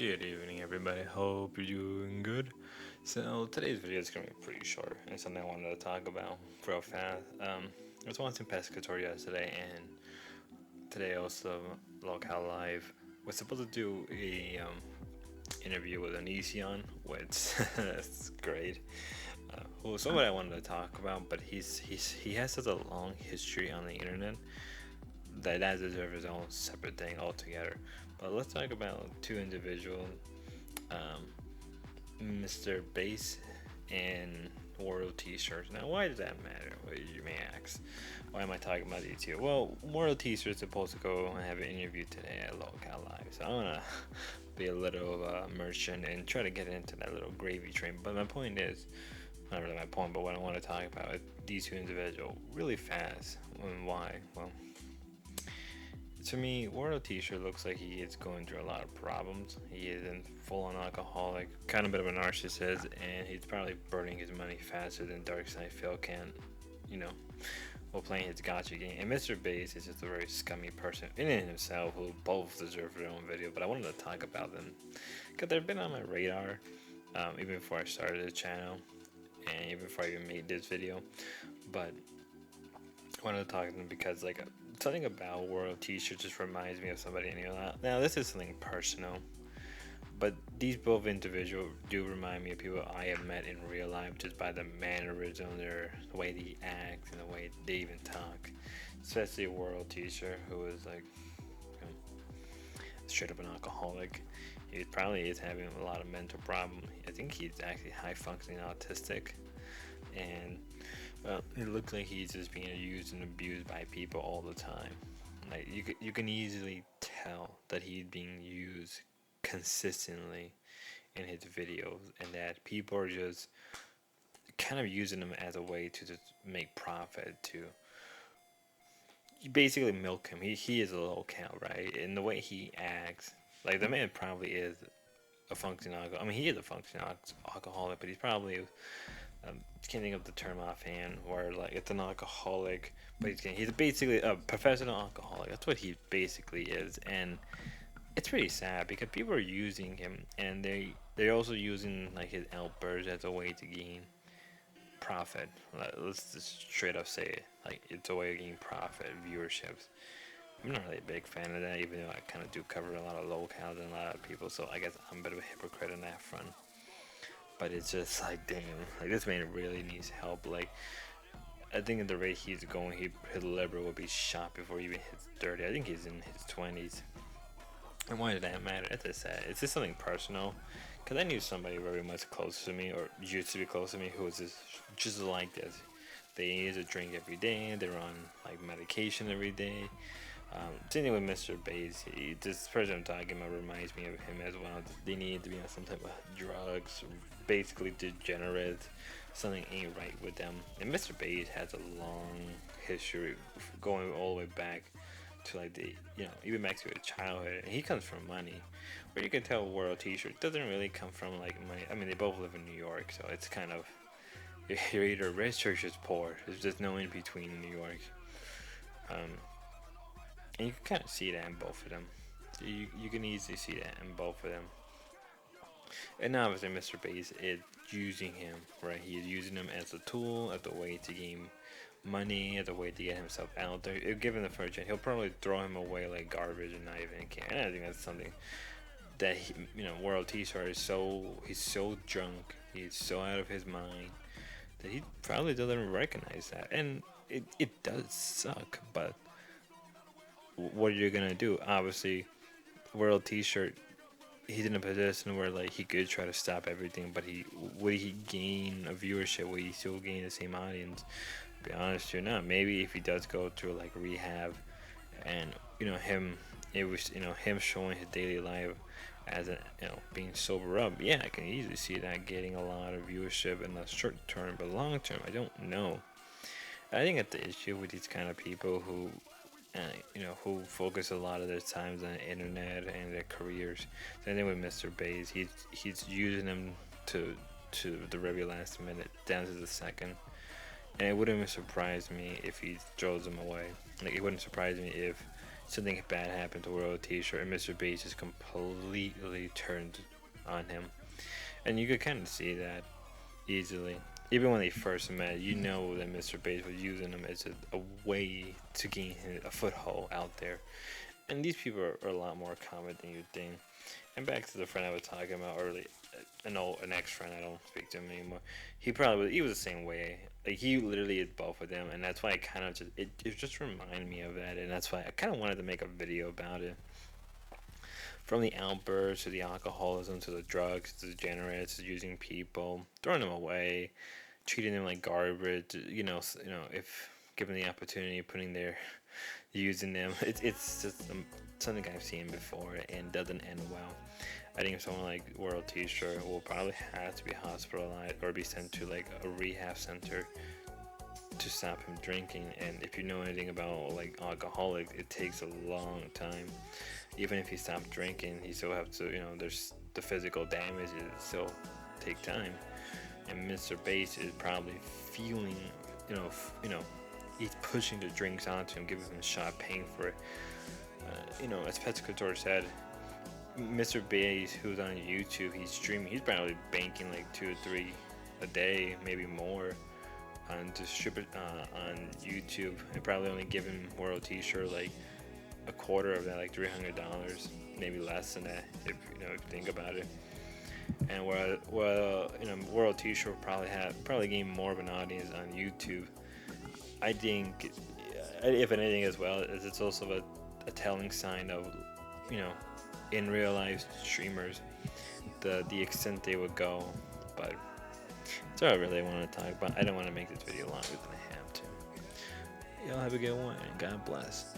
Good evening, everybody. Hope you're doing good. So today's video is gonna be pretty short. It's something I wanted to talk about real fast. I was watching Pescator yesterday, and today also Local Live was supposed to do a interview with Onision, which that's great. Who was somebody I wanted to talk about, but he has such a long history on the internet that deserves his own separate thing altogether. But let's talk about two individuals, um, Mr. Base and World T-shirts. Now, why does that matter? Well, you may ask. Why am I talking about these two? Well, World T-shirt is supposed to go and have an interview today at Local Live, so I'm gonna be a little merchant and try to get into that little gravy train. But my point is, not really my point, but what I want to talk about is these two individuals really fast. And why? Well, to me, World T-shirt looks like he is going through a lot of problems. He is in full-on alcoholic, kind of bit of a narcissist, and he's probably burning his money faster than Darkside Phil can, you know, while playing his gotcha game. And Mr. Base is just a very scummy person in and himself, who both deserve their own video. But I wanted to talk about them because they've been on my radar even before I started the channel, and even before I even made this video. But I wanted to talk to them because, like, something about World T-shirt just reminds me of somebody I knew. Now, this is something personal, but these both individuals do remind me of people I have met in real life just by the mannerism, the way they act, and the way they even talk. Especially World T-shirt, who is like, you know, straight up an alcoholic. He probably is having a lot of mental problems. I think he's actually high functioning autistic, and it looks like he's just being used and abused by people all the time. Like you can easily tell that he's being used consistently in his videos, and that people are just kind of using him as a way to just make profit. To basically milk him. He is a low cow, right? And the way he acts, like the man probably is a functioning alcoholic. I mean, he is a functioning alcoholic, but he's probably can't think of the term offhand, where like it's an alcoholic, but he's basically a professional alcoholic. That's what he basically is, and it's pretty sad because people are using him, and they're also using like his outbursts as a way to gain profit. Let's just straight up say it, like it's a way to gain profit, viewerships. I'm not really a big fan of that, even though I kind of do cover a lot of locales and a lot of people, so I guess I'm a bit of a hypocrite on that front. But it's just like, damn, like this man really needs help. Like, I think at the rate he's going, his liver will be shot before he even hits 30. I think he's in his 20s. And why did that matter? It's just sad. It's just something personal. Because I knew somebody very much close to me, or used to be close to me, who was just like this. They used to drink every day. They're on like medication every day. Same with Mr. Bass. This person I'm talking about reminds me of him as well. They need to be on some type of drugs, basically degenerate. Something ain't right with them. And Mr. Bass has a long history going all the way back to like even back to his childhood. And he comes from money, where you can tell World T-shirt doesn't really come from like money. I mean, they both live in New York, so it's kind of you're either rich or just poor. There's just no in between in New York. Um, and you can kind of see that in both of them. You can easily see that in both of them. And obviously, Mr. Bass is using him, right? He is using him as a tool, as a way to gain money, as a way to get himself out there. Given the first chance, he'll probably throw him away like garbage and not even care. And I think that's something that World T-shirt is he's so drunk, he's so out of his mind that he probably doesn't recognize that. And it does suck, but what are you gonna do? Obviously, World T-shirt, he's in a position where like he could try to stop everything, but would he gain a viewership? Would he still gain the same audience? To be honest, or not. Maybe if he does go through like rehab, and it was him showing his daily life as being sober up. Yeah, I can easily see that getting a lot of viewership in the short term, but long term, I don't know. I think that the issue with these kind of people who focus a lot of their times on the internet and their careers. Same thing with Mr. Bass. He's using them to the very last minute, down to the second. And it wouldn't surprise me if he throws them away. Like, it wouldn't surprise me if something bad happened to World T-shirt, and Mr. Beast just completely turned on him, and you could kind of see that easily. Even when they first met, you know that Mr. Bates was using him as a way to gain a foothold out there. And these people are a lot more common than you think. And back to the friend I was talking about earlier, an ex friend. I don't speak to him anymore. He was the same way. Like he literally is both of them, and that's why I kind of it just reminded me of that, and that's why I kind of wanted to make a video about it. From the outbursts to the alcoholism to the drugs to the degenerates to using people, throwing them away, treating them like garbage. If given the opportunity, putting their using them. It's just something I've seen before and doesn't end well. I think someone like World T-shirt will probably have to be hospitalized or be sent to like a rehab center to stop him drinking. And if you know anything about like alcoholics, it takes a long time. Even if he stopped drinking, he still have to, there's the physical damage. It still take time. And Mr. Bass is probably feeling, he's pushing the drinks onto him, giving him a shot, paying for it. As Pescatore said, Mr. Bass, who's on YouTube, he's streaming. He's probably banking like 2 or 3 a day, maybe more, on distribute on YouTube, and probably only giving World T-shirt like a quarter of that, like $300, maybe less than that, if you think about it. And World T-shirt probably gain more of an audience on YouTube. I think, if anything, as well, is it's also a telling sign of, in real life streamers, the extent they would go. But that's all I really want to talk about. I don't want to make this video longer than I have to. Y'all have a good one, and God bless.